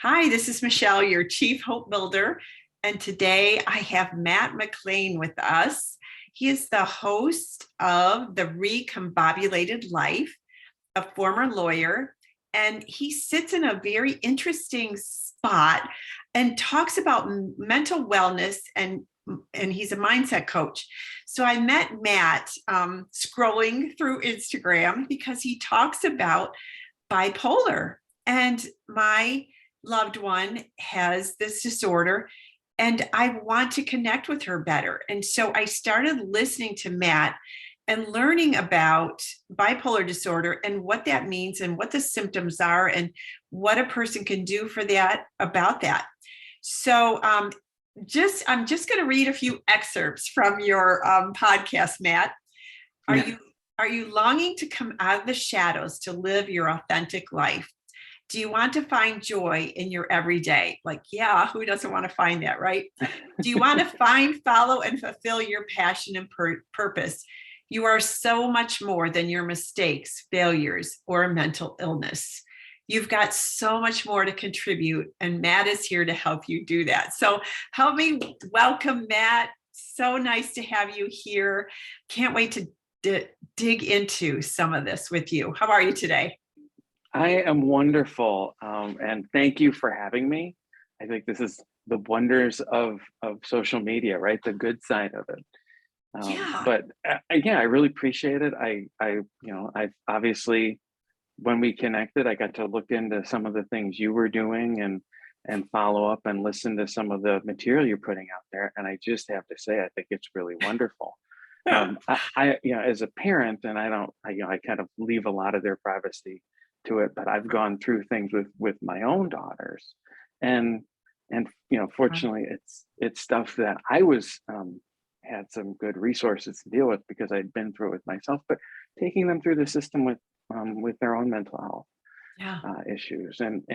Hi, this is Michelle, your Chief Hope Builder. And today I have Matt MacLean with us. He is the host of The Recombobulated Life, a former lawyer, and he sits in a very interesting spot and talks about mental wellness and he's a mindset coach. So I met Matt scrolling through Instagram because he talks about bipolar. And my loved one has this disorder, and I want to connect with her better. And so I started listening to Matt and learning about bipolar disorder and what that means and what the symptoms are and what a person can do for that about that. So I'm just going to read a few excerpts from your podcast, Matt. Are Yeah. you are you longing to come out of the shadows to live your authentic life? Do you want to find joy in your everyday? Like, yeah, who doesn't want to find that, right? Do you want to find, follow, and fulfill your passion and purpose? You are so much more than your mistakes, failures, or a mental illness. You've got so much more to contribute, and Matt is here to help you do that. So help me welcome Matt. So nice to have you here. Can't wait to dig into some of this with you. How are you today? I am wonderful, and thank you for having me. I think this is the wonders of social media, right? The good side of it. Yeah. But again, I really appreciate it. I obviously, when we connected, I got to look into some of the things you were doing and follow up and listen to some of the material you're putting out there. And I just have to say, I think it's really wonderful. As a parent, and I kind of leave a lot of their privacy to it, but I've gone through things with my own daughters, and fortunately, it's stuff that I was had some good resources to deal with because I'd been through it with myself, but taking them through the system with their own mental health Yeah. issues and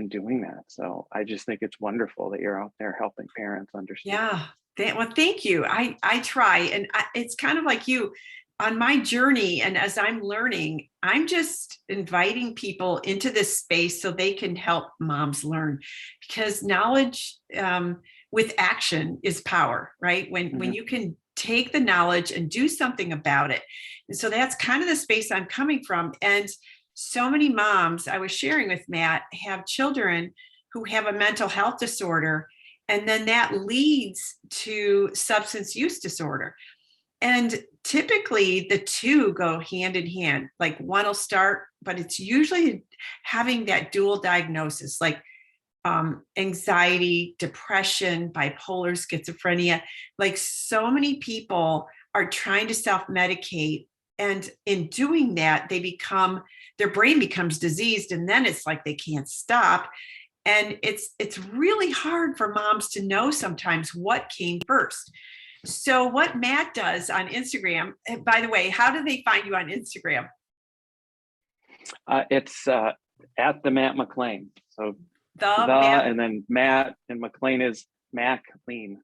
doing that. So I just think it's wonderful that you're out there helping parents understand. Yeah. Well, thank you. I try, and it's kind of like you on my journey. And as I'm learning, I'm just inviting people into this space so they can help moms learn, because knowledge with action is power, right? When you can take the knowledge and do something about it. And so that's kind of the space I'm coming from. And so many moms, I was sharing with Matt, have children who have a mental health disorder, and then that leads to substance use disorder. And typically the two go hand in hand. Like one will start, but it's usually having that dual diagnosis, like anxiety, depression, bipolar, schizophrenia. Like so many people are trying to self-medicate. And in doing that, their brain becomes diseased, and then it's like they can't stop. And it's really hard for moms to know sometimes what came first. So what Matt does on Instagram, and by the way, how do they find you on Instagram? It's at the Matt MacLean. So The Matt. and then Matt and MacLean is MacLean.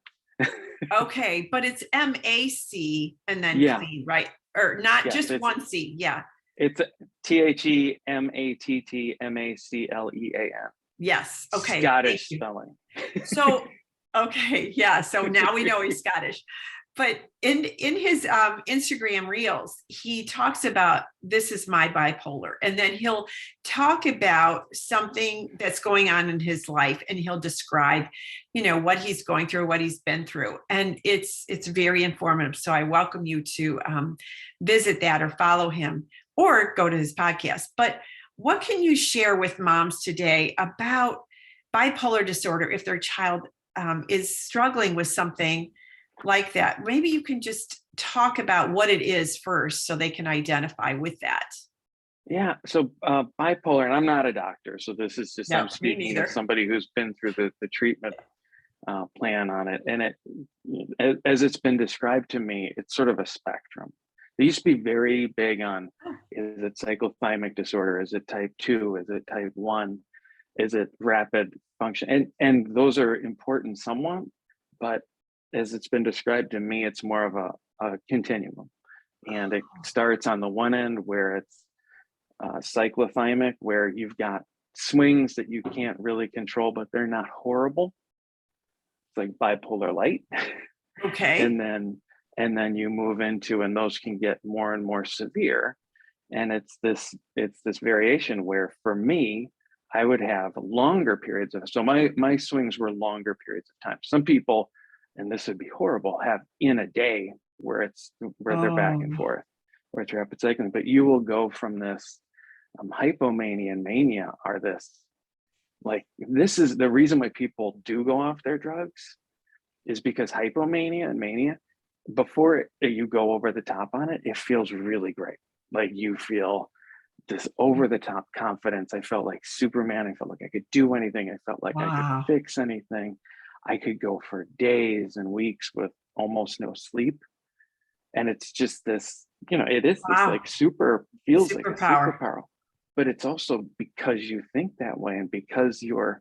Okay, but it's MAC and then Yeah. clean, right? Or not Yes, just one C. Yeah. it's TheMattMaclean. Yes. Okay. Scottish Thank you. spelling. So, okay. Yeah. So now we know he's Scottish. But in his Instagram reels, he talks about this is my bipolar, and then he'll talk about something that's going on in his life, and he'll describe, what he's going through, what he's been through, and it's very informative. So I welcome you to visit that or follow him or go to his podcast. But what can you share with moms today about bipolar disorder if their child is struggling with something like that? Maybe you can just talk about what it is first so they can identify with that. Yeah. So bipolar, and I'm not a doctor, so this is just No, I'm me speaking neither. as somebody who's been through the treatment plan on it, and as it's been described to me, it's sort of a spectrum. They used to be very big on, is it cyclothymic disorder? Is it type 2? Is it type 1? Is it rapid function? And those are important somewhat, but as it's been described to me, it's more of a continuum. And it starts on the one end where it's cyclothymic, where you've got swings that you can't really control, but they're not horrible. It's like bipolar light. Okay. And then you move into, and those can get more and more severe. And it's this variation where, for me, I would have longer periods of, so my swings were longer periods of time. Some people, and this would be horrible, have in a day where they're back and Oh, forth, where it's rapid cycling. But you will go from this hypomania and mania are this, like, this is the reason why people do go off their drugs, is because hypomania and mania, before you go over the top on it, it feels really great. Like, you feel this over the top confidence. I felt like Superman. I felt like I could do anything. I felt like I could wow. fix anything. I could go for days and weeks with almost no sleep. And it's just this, it is this Wow. like feels like a Superpower. superpower, but it's also because you think that way, and because you're,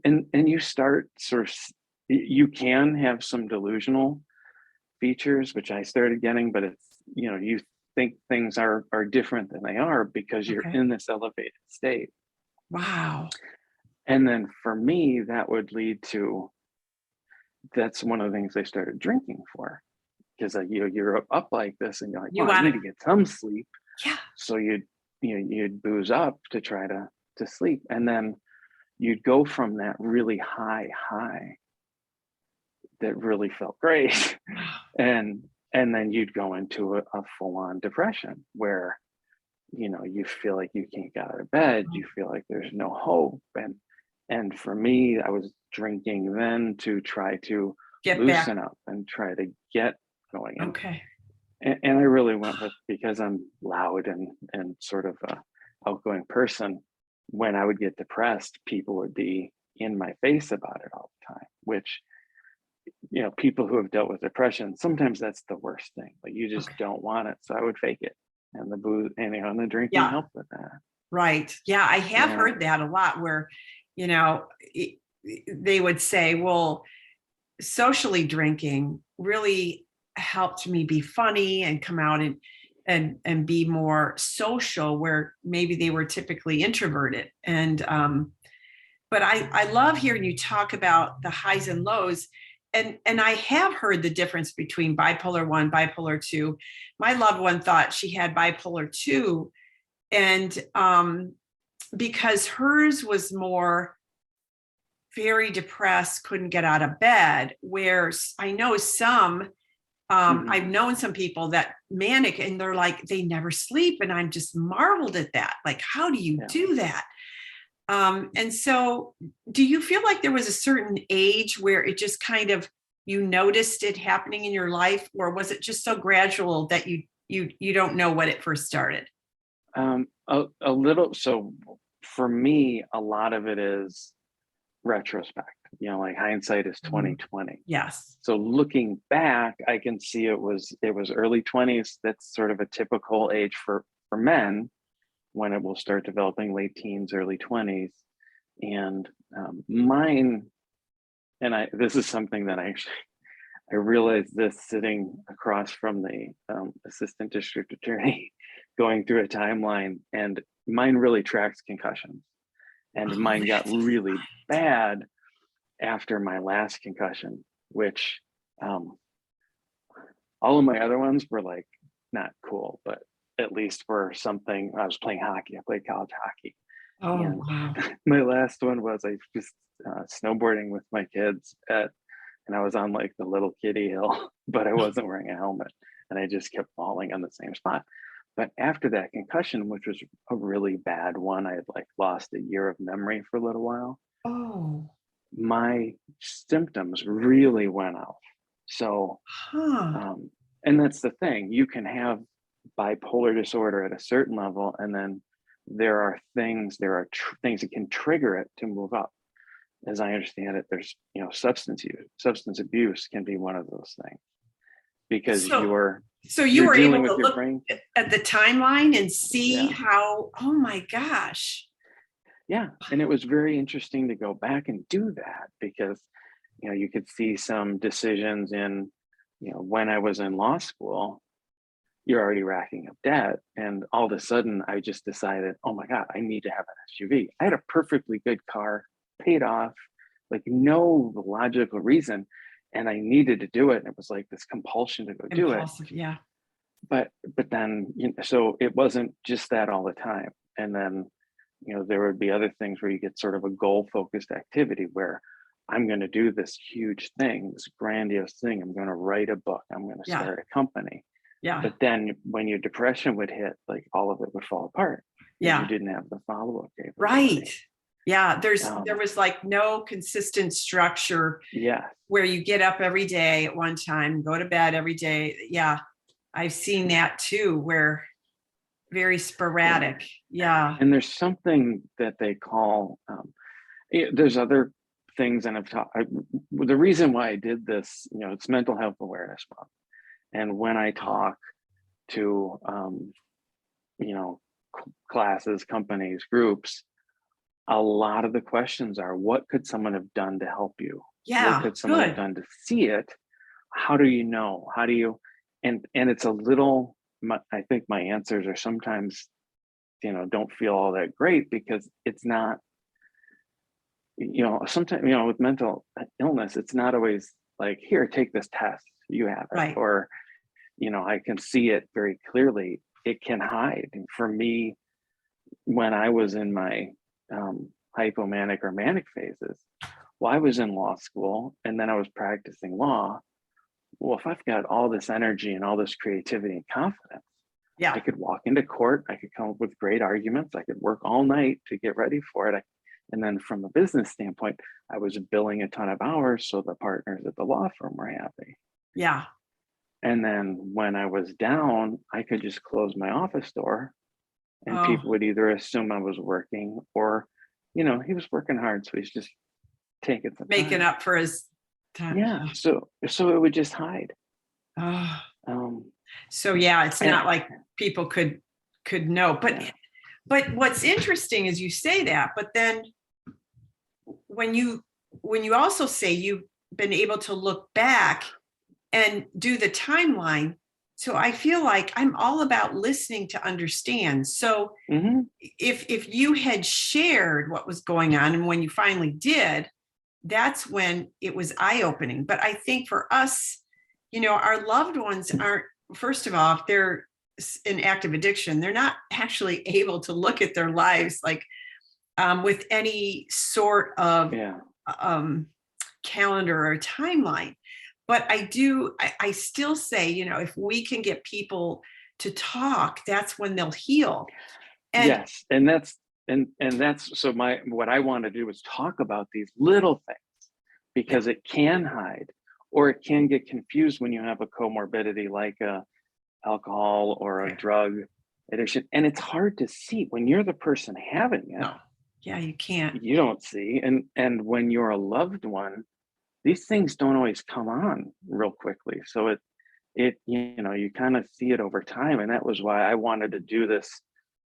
and you start sort of, you can have some delusional features, which I started getting, but it's, you think things are different than they are because you're Okay. in this elevated state. Wow. And then for me, that would lead to, that's one of the things I started drinking for, because you're up like this and you're like, You well, I want need to, to get some sleep. yeah. So you'd booze up to try to sleep. And then you'd go from that really high that really felt great. Wow. And then you'd go into a full-on depression where, you feel like you can't get out of bed, you feel like there's no hope. And for me, I was drinking then to try to Get back. loosen up and try to get going. Okay. And I really went with, because I'm loud and sort of a outgoing person, when I would get depressed, people would be in my face about it all the time, which, people who have dealt with depression, sometimes that's the worst thing. Like, you just Okay. don't want it. So I would fake it. And the booze and the drinking Yeah. helped with that. Right. Yeah. I have Yeah. heard that a lot where, you know, it- they would say, well, socially drinking really helped me be funny and come out and be more social, where maybe they were typically introverted. And but I love hearing you talk about the highs and lows. And I have heard the difference between bipolar 1, bipolar 2. My loved one thought she had bipolar 2, and because hers was more very depressed, couldn't get out of bed, where I know some, Mhm. I've known some people that manic, and they're like, they never sleep. And I'm just marveled at that. Like, how do you Yeah. do that? And so do you feel like there was a certain age where it just kind of, you noticed it happening in your life, or was it just so gradual that you don't know when it first started? A little. So for me, a lot of it is retrospect. Like, hindsight is Mm, 2020. yes. So looking back, I can see it was early 20s. That's sort of a typical age for men, when it will start developing, late teens, early 20s. And mine, and this is something that I realized this sitting across from the assistant district attorney, going through a timeline, and mine really tracks concussions. And Oh, mine got that's really bad after my last concussion, which all of my other ones were like not cool, but at least were something. I was playing hockey. I played college hockey. oh And wow. my last one was, I just snowboarding with my kids and I was on like the little kiddie hill, but I wasn't wearing a helmet, and I just kept falling on the same spot. But after that concussion, which was a really bad one, I had like lost a year of memory for a little while. Oh, My symptoms really went off. So, huh. um, and that's the thing, you can have bipolar disorder at a certain level, and then there are things that can trigger it to move up. As I understand it, there's, substance abuse can be one of those things, because So so you you're were dealing able to with your look brain. at the timeline and see Yeah. how, oh my gosh. Yeah. And it was very interesting to go back and do that, because, you could see some decisions in, when I was in law school, you're already racking up debt. And all of a sudden I just decided, oh my God, I need to have an SUV. I had a perfectly good car, paid off, like no logical reason. And I needed to do it. And it was like this compulsion to go do it. Impulsive, yeah. But then, so it wasn't just that all the time. And then, there would be other things where you get sort of a goal focused activity where I'm going to do this huge thing, this grandiose thing. I'm going to write a book. I'm going to Yeah. start a company. Yeah. But then when your depression would hit, like all of it would fall apart. Yeah. You didn't have the follow-up capability. Right. Yeah. There was like no consistent structure. Yeah. Where you get up every day at one time, go to bed every day. Yeah. I've seen that too, where very sporadic. Yeah. And there's something that they call, there's other things, and the reason why I did this, it's Mental Health Awareness Month. And when I talk to, classes, companies, groups, a lot of the questions are, what could someone have done to help you? Yeah. What could someone have done to see it? How do you know? How do you, and it's a little, I think my answers are sometimes, don't feel all that great, because it's not, sometimes, with mental illness, it's not always like, here, take this test, you have it. Right. Or, I can see it very clearly. It can hide. And for me, when I was in my hypomanic or manic phases, well, I was in law school and then I was practicing law. Well, if I've got all this energy and all this creativity and confidence, yeah, I could walk into court, I could come up with great arguments, I could work all night to get ready for it. And then from a business standpoint, I was billing a ton of hours so the partners at the law firm were happy. Yeah. And then when I was down, I could just close my office door and people would either assume I was working or, he was working hard. So he's just taking some making time. up for his time. Yeah. So it would just hide. So yeah, it's not like people could know, but what's interesting is you say that, but then when you also say you've been able to look back and do the timeline. So I feel like I'm all about listening to understand. So if you had shared what was going on, and when you finally did, that's when it was eye-opening. But I think for us, our loved ones aren't, first of all, if they're in active addiction, they're not actually able to look at their lives like with any sort of calendar or timeline. But I still say, if we can get people to talk, that's when they'll heal. And yes. And that's so what I want to do is talk about these little things, because it can hide, or it can get confused when you have a comorbidity like alcohol or a drug addiction. And it's hard to see when you're the person having it. No. Yeah, you can't. You don't see. And when you're a loved one, these things don't always come on real quickly. So you kind of see it over time. And that was why I wanted to do this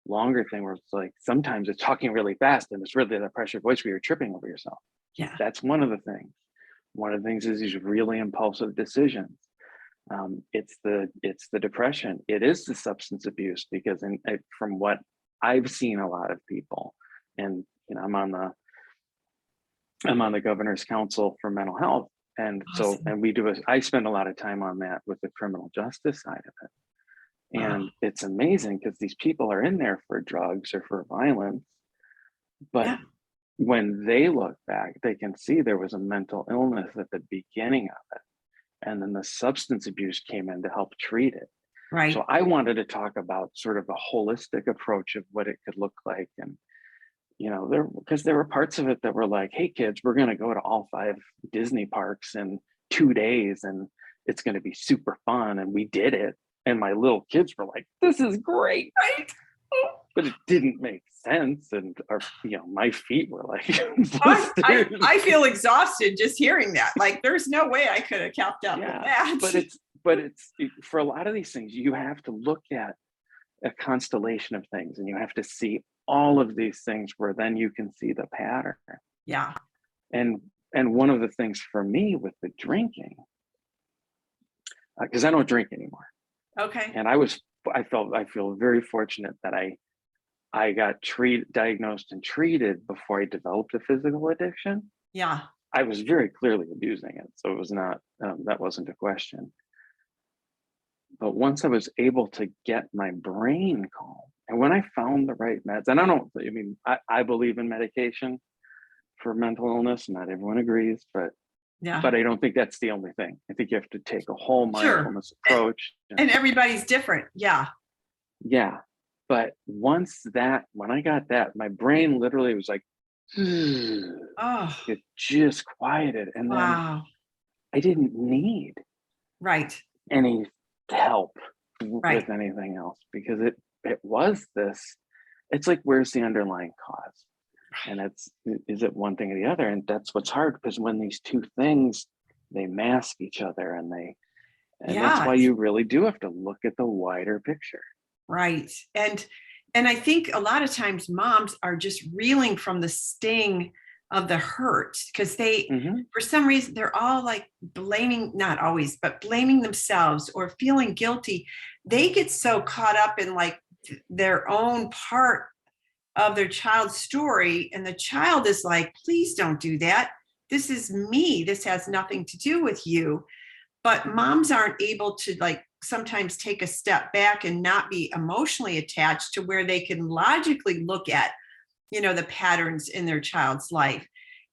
longer thing where it's like, sometimes it's talking really fast and it's really the pressure voice where you're tripping over yourself. Yeah. That's one of the things. One of the things is these really impulsive decisions. It's the depression. It is the substance abuse, because from what I've seen a lot of people, and I'm on the Governor's Council for Mental Health. And awesome. I spend a lot of time on that with the criminal justice side of it. And it's amazing because these people are in there for drugs or for violence, but when they look back, they can see there was a mental illness at the beginning of it. And then the substance abuse came in to help treat it. Right. So I wanted to talk about sort of a holistic approach of what it could look like. And because there were parts of it that were like, hey kids, we're going to go to all 5 Disney parks in 2 days and it's going to be super fun. And we did it. And my little kids were like, this is great. Right? But it didn't make sense. And my feet were like, I feel exhausted just hearing that. Like, there's no way I could have kept up with that. But it's for a lot of these things, you have to look at a constellation of things, and you have to see all of these things where then you can see the pattern. Yeah. And one of the things for me with the drinking, because I don't drink anymore. Okay. And I was I feel very fortunate that I got diagnosed and treated before I developed a physical addiction. Yeah. I was very clearly abusing it, so it was not, that wasn't a question. But once I was able to get my brain calm, and when I found the right meds, and I believe in medication for mental illness. Not everyone agrees, but Yeah. I don't think that's the only thing. I think you have to take a whole mindfulness Sure. approach. And everybody's different. Yeah. Yeah. But when I got that, my brain literally was like, Oh, it just quieted. And then wow. I didn't need Right. any help Right. with anything else, because it was this, it's like, where's the underlying cause? And is it one thing or the other? And that's what's hard, because when these two things, they mask each other, and that's Yeah. why you really do have to look at the wider picture. Right. And I think a lot of times moms are just reeling from the sting of the hurt, because Mm-hmm. for some reason, they're all like blaming, not always, but blaming themselves or feeling guilty. They get so caught up in like their own part of their child's story. And the child is like, please don't do that. This is me. This has nothing to do with you. But moms aren't able to like sometimes take a step back and not be emotionally attached to where they can logically look at, the patterns in their child's life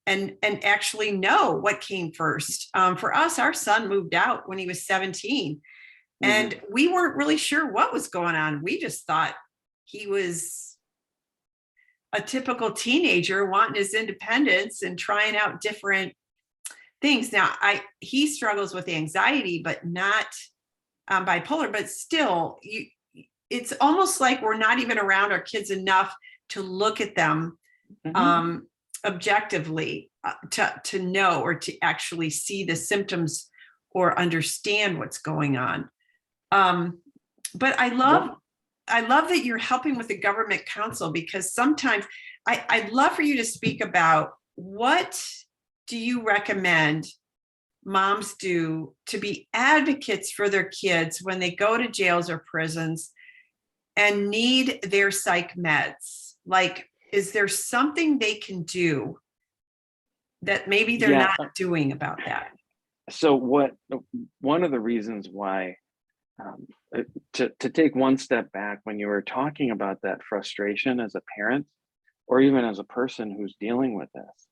and actually know what came first. For us, our son moved out when he was 17, and Mm-hmm. we weren't really sure what was going on. We just thought he was a typical teenager wanting his independence and trying out different things. Now, he struggles with anxiety, but not bipolar. But still, it's almost like we're not even around our kids enough to look at them Mm-hmm. objectively, to know or to actually see the symptoms or understand what's going on. But I love that you're helping with the government council, because sometimes I'd love for you to speak about what do you recommend moms do to be advocates for their kids when they go to jails or prisons and need their psych meds? Like, is there something they can do that maybe they're Yeah. not doing about that? So one of the reasons why, to take one step back, when you were talking about that frustration as a parent, or even as a person who's dealing with this,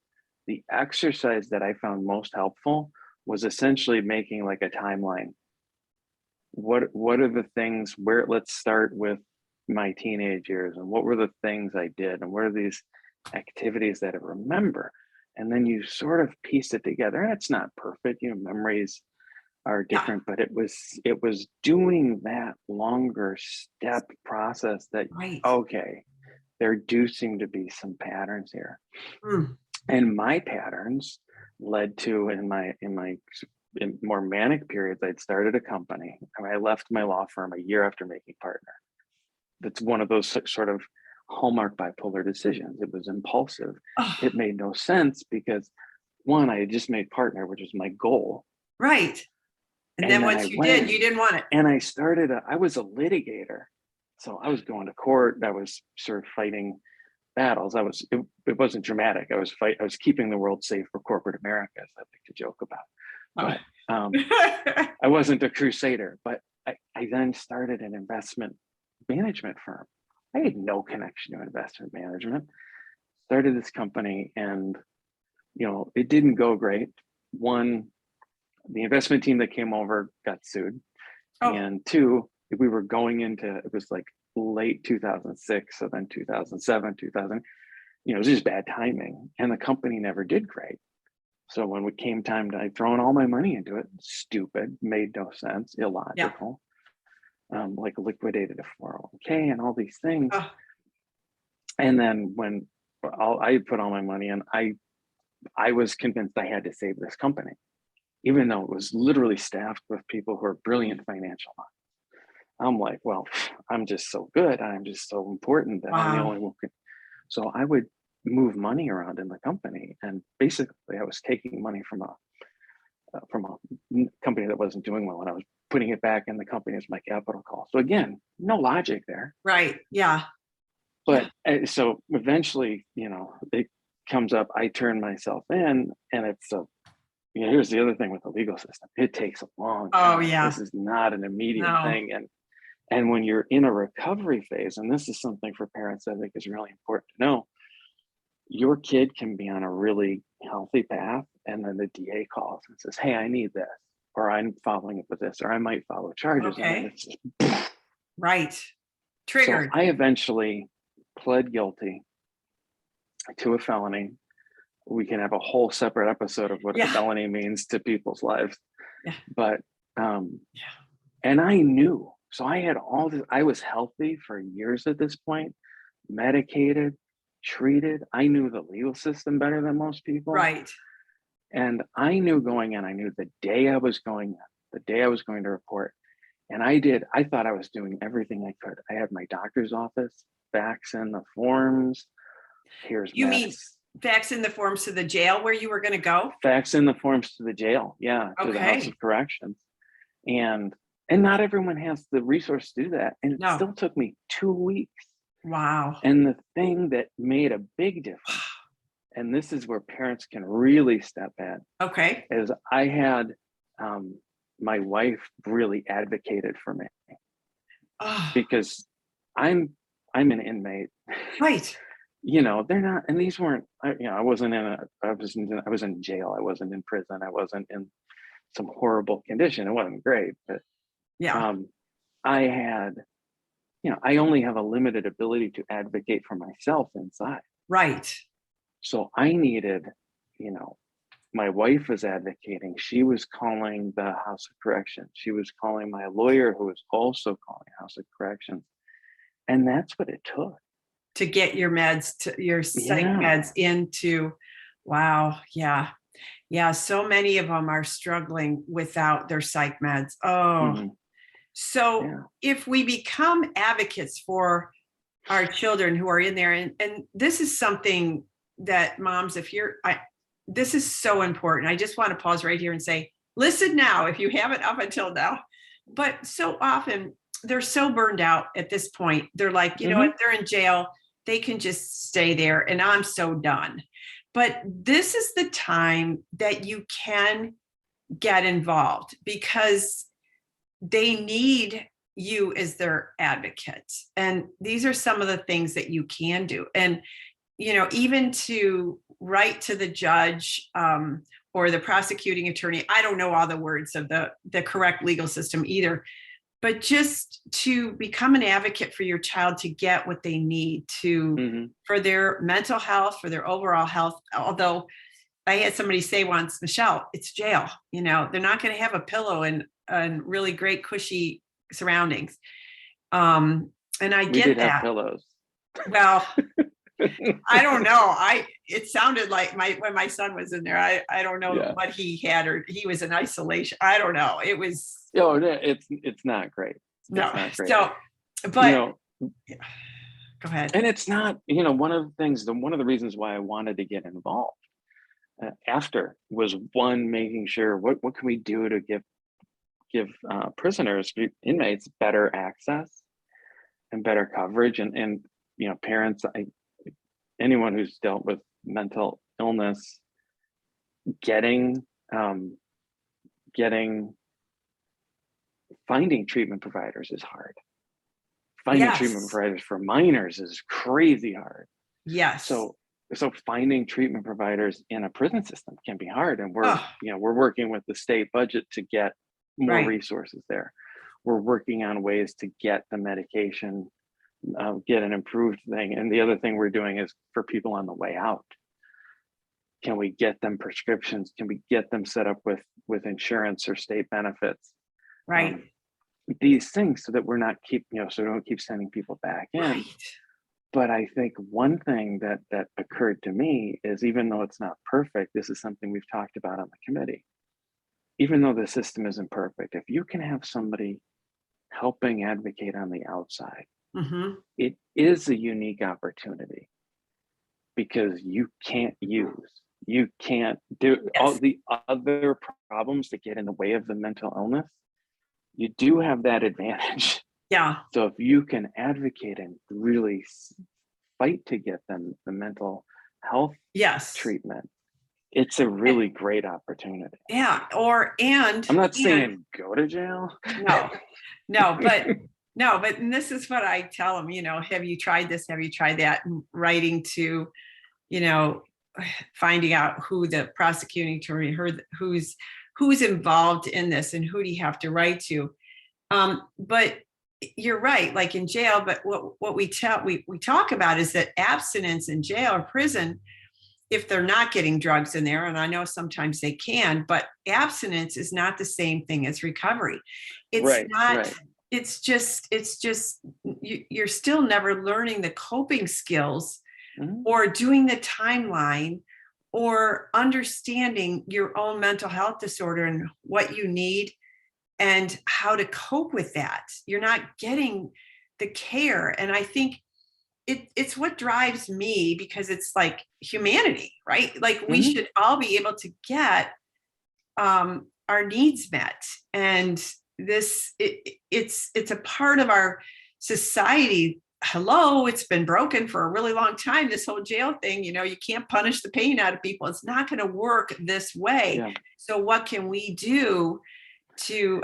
the exercise that I found most helpful was essentially making like a timeline. What are the things where, let's start with my teenage years, and what were the things I did, and what are these activities that I remember? And then you sort of piece it together. And it's not perfect, memories are Yeah. different, but it was doing that longer step process that, Right. okay, there do seem to be some patterns here. Mm. And my patterns led to, in more manic periods, I'd started a company. I left my law firm a year after making partner. That's one of those sort of hallmark bipolar decisions. It was impulsive. Oh, It made no sense, because one, I had just made partner, which was my goal. right. And And then then I once you went did, you didn't want it. and I was a litigator. So I was going to court. I was sort of fighting battles. It wasn't dramatic. I was keeping the world safe for corporate America, as I like to joke about. But I wasn't a crusader. But I then started an investment management firm. I had no connection to investment management. Started this company, and it didn't go great. One, the investment team that came over got sued. Oh, And two, we were going into, it was like late 2006, so then 2007, 2000, it was just bad timing, and the company never did great. So when it came time to, I'd thrown all my money into it, stupid, made no sense, illogical, like liquidated a 401k and all these things. oh, And then when I put all my money in, I was convinced I had to save this company, even though it was literally staffed with people who are brilliant financial minds. I'm like, well, I'm just so good. I'm just so important that I'm the wow. only one who can. So I would move money around in the company. And basically I was taking money from from a company that wasn't doing well, and I was putting it back in the company as my capital call. So again, no logic there. Right. Yeah. But so eventually, it comes up, I turn myself in, and it's here's the other thing with the legal system. It takes a long Oh, time. yeah. This is not an immediate No. thing. And when you're in a recovery phase, and this is something for parents I think is really important to know, your kid can be on a really healthy path, and then the DA calls and says, hey, I need this, or I'm following up with this, or I might follow charges. And then Okay. it's just, Right. so Triggered. I eventually pled guilty to a felony. We can have a whole separate episode of what a felony means to people's lives. Yeah. But and I knew, so I had all this, I was healthy for years at this point, medicated, treated. I knew the legal system better than most people. Right. And I knew going in, I knew the day I was going in, the day I was going to report. And I thought I was doing everything I could. I had my doctor's office, fax in the forms. Here's You Matt's. mean fax in the forms to the jail where you were going to go? Fax in the forms to the jail, to the House of Corrections. And not everyone has the resource to do that. And it still took me 2 weeks. Wow. And the thing that made a big difference, and this is where parents can really step in, is I had my wife really advocated for me. Because I'm an inmate. Right. They're not, and these weren't, I was in jail. I wasn't in prison. I wasn't in some horrible condition. It wasn't great, but I had, I only have a limited ability to advocate for myself inside. Right. So I needed, my wife was advocating. She was calling the House of Corrections. She was calling my lawyer, who was also calling House of Corrections. And that's what it took. To get your meds, your psych meds into, wow. Yeah. Yeah. So many of them are struggling without their psych meds. So if we become advocates for our children who are in there, and this is something that moms, this is so important. I just want to pause right here and say, listen now, if you haven't up until now. But so often they're so burned out at this point. They're like, you know what, they're in jail. They can just stay there and I'm so done. But this is the time that you can get involved because they need you as their advocate. And these are some of the things that you can do. And, even to write to the judge or the prosecuting attorney, I don't know all the words of the correct legal system either, but just to become an advocate for your child to get what they need for their mental health, for their overall health. Although I had somebody say once, Michelle, it's jail. They're not going to have a pillow and really great cushy surroundings. And I We get did that. have pillows. Well, I don't know. It sounded like when my son was in there, I don't know what he had, or he was in isolation. I don't know. It was. It's not great. No. Not great. So, but go ahead. And it's not, one of the reasons why I wanted to get involved after was one, making sure what can we do to give prisoners, inmates, better access and better coverage, and parents, anyone who's dealt with mental illness, finding treatment providers is hard. Finding treatment providers for minors is crazy hard. Yes. So finding treatment providers in a prison system can be hard, and we're working with the state budget to get more resources there. We're working on ways to get the medication, get an improved thing. And the other thing we're doing is for people on the way out. Can we get them prescriptions? Can we get them set up with insurance or state benefits? Right. These things, so that we're not so we don't keep sending people back in. Right. But I think one thing that occurred to me is, even though it's not perfect, this is something we've talked about on the committee. Even though the system isn't perfect, if you can have somebody helping advocate on the outside, it is a unique opportunity, because you can't use you can't do all Yes. the other problems that get in the way of the mental illness. You do have that advantage. Yeah. So if you can advocate and really fight to get them the mental health Yes. treatment, it's a really great opportunity. Yeah. I'm not And saying go to jail. no, no, but no, but and this is what I tell them, have you tried this? Have you tried that? And writing to, you know, finding out who the prosecuting attorney, who's involved in this and who do you have to write to. But you're right, like in jail, but what we talk about is that abstinence in jail or prison, if they're not getting drugs in there, and I know sometimes they can, but abstinence is not the same thing as recovery. It's Right, not, right. it's just you're still never learning the coping skills Mhm. or doing the timeline or understanding your own mental health disorder and what you need and how to cope with that. You're not getting the care. And I think it's what drives me because it's like humanity, right? Like we Mhm. should all be able to get our needs met. And it's a part of our society. Hello, it's been broken for a really long time. This whole jail thing, you can't punish the pain out of people. It's not going to work this way. Yeah. So what can we do to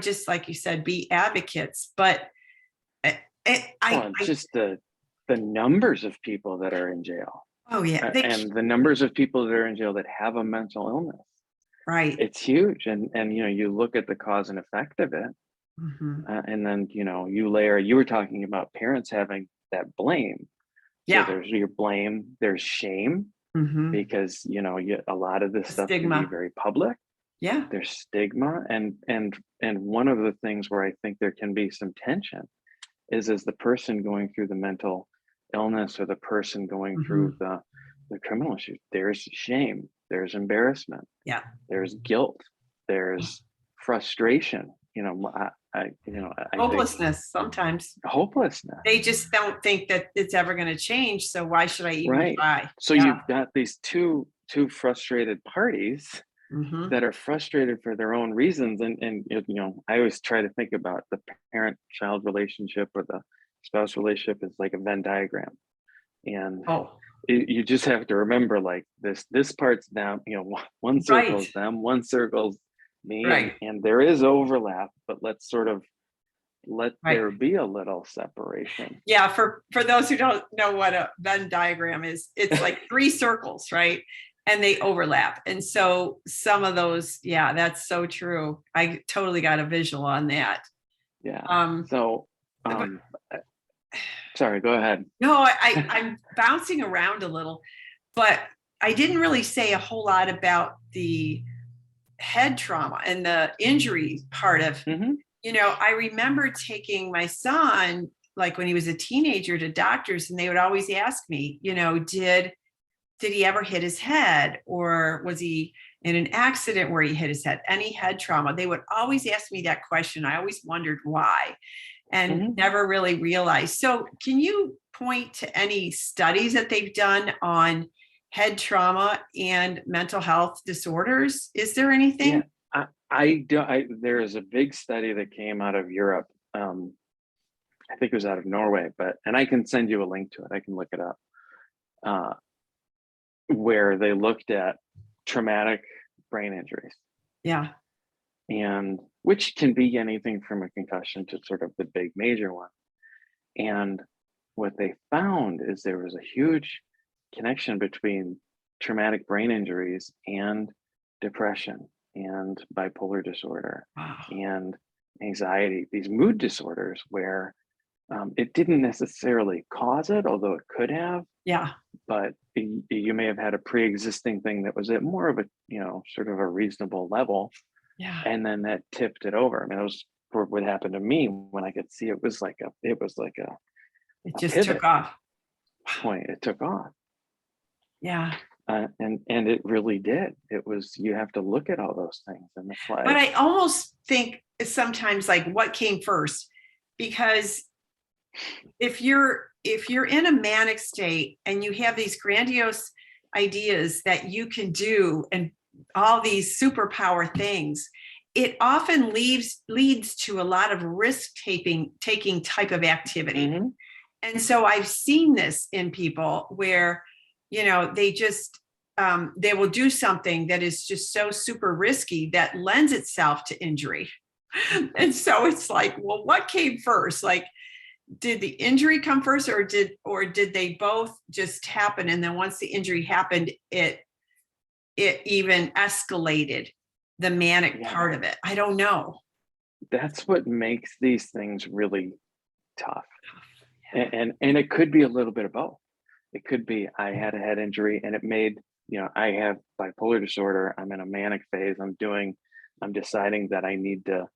just like you said, be advocates? But Well, just the numbers of people that are in jail, oh yeah, and the numbers of people that are in jail that have a mental illness. right. It's huge, and you look at the cause and effect of it, Mhm. and then you were talking about parents having that blame. So Yeah. there's your blame, there's shame, Mhm. because a lot of this The stuff can be stigma. very public. Yeah. There's stigma, and one of the things where I think there can be some tension is as the person going through the mental illness or the person going through Mhm. the criminal issue, there's shame, there's embarrassment, Yeah. there's guilt, there's frustration. I think Hopelessness sometimes. hopelessness. They just don't think that it's ever going to change. So why should I even Right. try? So Yeah. you've got these two frustrated parties Mhm. that are frustrated for their own reasons, and I always try to think about the parent-child relationship or the spouse relationship as like a Venn diagram, and Oh, you just have to remember, like, this part's them, one circle right. is them, one circle's me, and Right. there is overlap, but let's sort of let Right. there be a little separation. Yeah. For those who don't know what a Venn diagram is, it's like three circles, right? And they overlap. And so some of those, yeah, that's so true. I totally got a visual on that. Yeah. Um, So, but uh, sorry, go ahead. no, I'm bouncing around a little, but I didn't really say a whole lot about the head trauma and the injury part of, Hmm. I remember taking my son, like when he was a teenager, to doctors, and they would always ask me, did he ever hit his head, or was he in an accident where he hit his head? Any head trauma? They would always ask me that question. I always wondered why and Hmm. never really realized. So can you point to any studies that they've done on head trauma and mental health disorders? Is there Yeah, anything? I do. There is a big study that came out of Europe. I think it was out of Norway, and I can send you a link to it. I can look it up. Uh, where they looked at traumatic brain injuries, Yeah. and which can be anything from a concussion to sort of the big major one. And what they found is there was a huge connection between traumatic brain injuries and depression and bipolar disorder Wow. and anxiety, these mood disorders where it didn't necessarily cause it, although it could have, Yeah. but you may have had a pre-existing thing that was at more of a, sort of a reasonable level, Yeah. and then that tipped it over. I mean, it was what happened to me when I could see it was like It a just took pivot off. point. It took off. Yeah. And it really did. It was, you have to look at all those things, and that's But why. I almost think sometimes like what came first, because if you're in a manic state and you have these grandiose ideas that you can do and all these superpower things, it often leads to a lot of risk taking type of activity. Mm-hmm. And so I've seen this in people where, they just, they will do something that is just so super risky that lends itself to injury. And so it's like, well, what came first? Like, did the injury come first, or did they both just happen? And then once the injury happened, it even escalated the manic part of it. I don't know. That's what makes these things really tough. And it could be a little bit of both. It could be I had a head injury and it made, I have bipolar disorder. I'm in a manic phase. I'm deciding that I need to,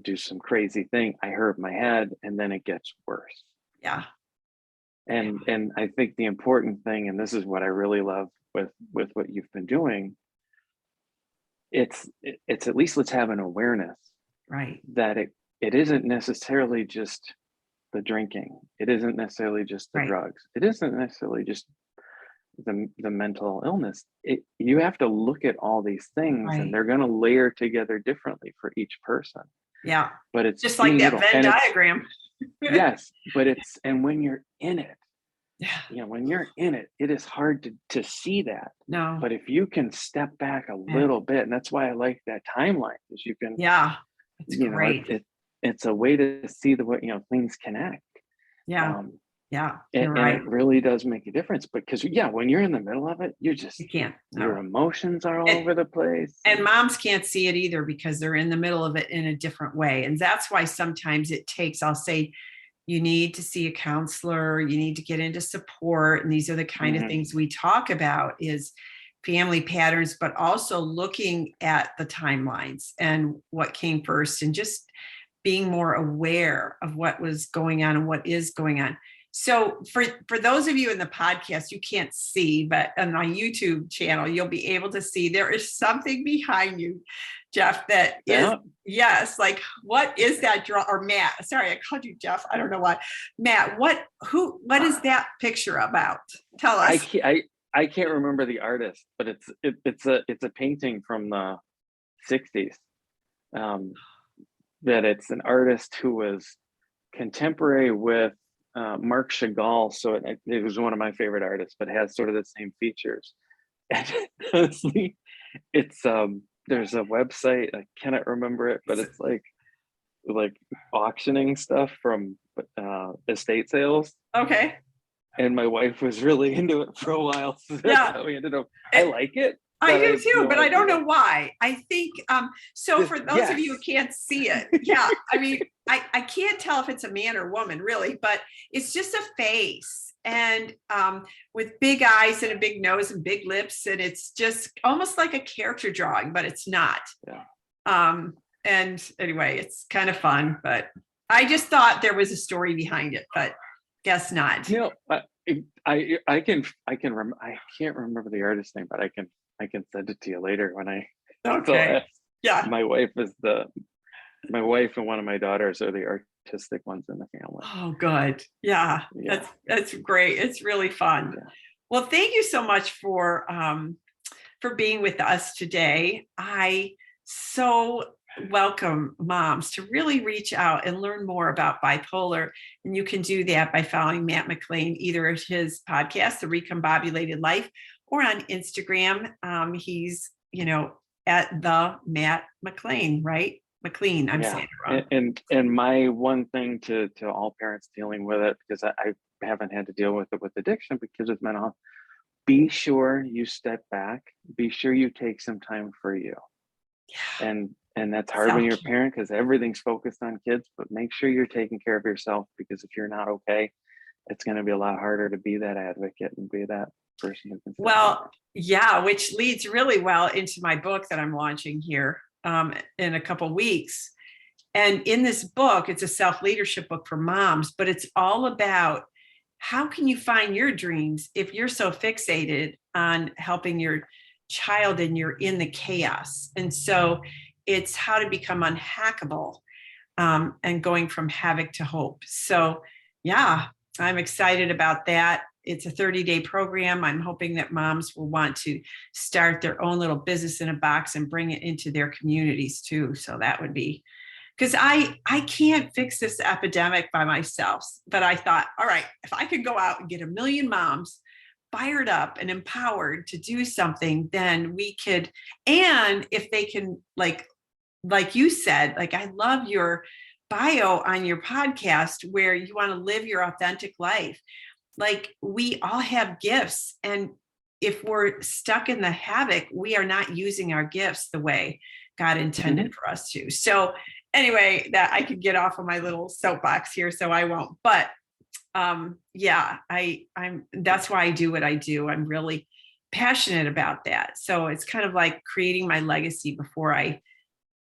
do some crazy thing. I hurt my head and then it gets worse. Yeah. And I think the important thing, and this is what I really love with what you've been doing, it's at least let's have an awareness, right, that it isn't necessarily just the drinking. It isn't necessarily just the drugs. It isn't necessarily just the mental illness. You have to look at all these things, and they're going to layer together differently for each person. Yeah. But it's just like that Venn diagram. Yes, but and when you're in it, when you're in it, it is hard to see that. No. But if you can step back a little bit, and that's why I like that timeline, because you can, it's great. It's a way to see the way, things connect. You're right. And it really does make a difference, because when you're in the middle of it, you can't. Your emotions are all over the place. And moms can't see it either, because they're in the middle of it in a different way. And that's why sometimes it takes, I'll say, you need to see a counselor, you need to get into support. And these are the kind of things we talk about, is family patterns, but also looking at the timelines and what came first, and just being more aware of what was going on and what is going on. So for those of you in the podcast, you can't see, but on my YouTube channel, you'll be able to see there is something behind you, Jeff, that is, yes, like, what is that draw? Or Matt, sorry, I called you Jeff. I don't know why. Matt, what is that picture about? Tell us. I can't remember the artist, but it's a painting from the 60s. That it's an artist who was contemporary with Marc Chagall, so it was one of my favorite artists, but it has sort of the same features. And honestly, it's there's a website, I cannot remember it, but it's like auctioning stuff from estate sales. Okay. And my wife was really into it for a while, so that's how we ended up. I like it. I do too, but I don't know why. I think, so for those of you who can't see it, I mean, I can't tell if it's a man or woman really, but it's just a face, and with big eyes and a big nose and big lips. And it's just almost like a character drawing, but it's not. And anyway, it's kind of fun, but I just thought there was a story behind it, but guess not. I can't remember the artist's name, but I can send it to you later when I. Okay. My wife and one of my daughters are the artistic ones in the family. Oh, good. Yeah. That's great. It's really fun. Well, thank you so much for being with us today. I so welcome moms to really reach out and learn more about bipolar. And you can do that by following Matt MacLean, either at his podcast, The Recombobulated Life, or on Instagram. He's, at the Matt MacLean, right? MacLean, I'm saying it wrong. And my one thing to all parents dealing with it, because I haven't had to deal with it with addiction, because with mental health, be sure you step back, be sure you take some time for you. And that's hard when you're a parent, because everything's focused on kids, but make sure you're taking care of yourself, because if you're not okay, it's going to be a lot harder to be that advocate and be that person who can. Well, which leads really well into my book that I'm launching here in a couple weeks. And in this book, it's a self-leadership book for moms, but it's all about how can you find your dreams if you're so fixated on helping your child and you're in the chaos. And so it's how to become unhackable and going from havoc to hope. So I'm excited about that. it's a 30-day program. I'm hoping that moms will want to start their own little business in a box and bring it into their communities too. So that would be, because I can't fix this epidemic by myself. But I thought, all right, if I could go out and get 1 million moms fired up and empowered to do something, then we could. And if they can, like you said, like I love your bio on your podcast where you want to live your authentic life. Like we all have gifts, and if we're stuck in the havoc, we are not using our gifts the way God intended for us to. So anyway, that I could get off of my little soapbox here, so I won't. But yeah, I'm that's why I do what I do. I'm really passionate about that. So it's kind of like creating my legacy before I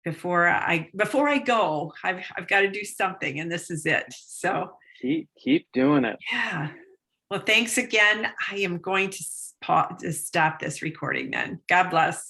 go. I've got to do something, and this is it. So keep doing it. Yeah. Well, thanks again. I am going to stop this recording then. God bless.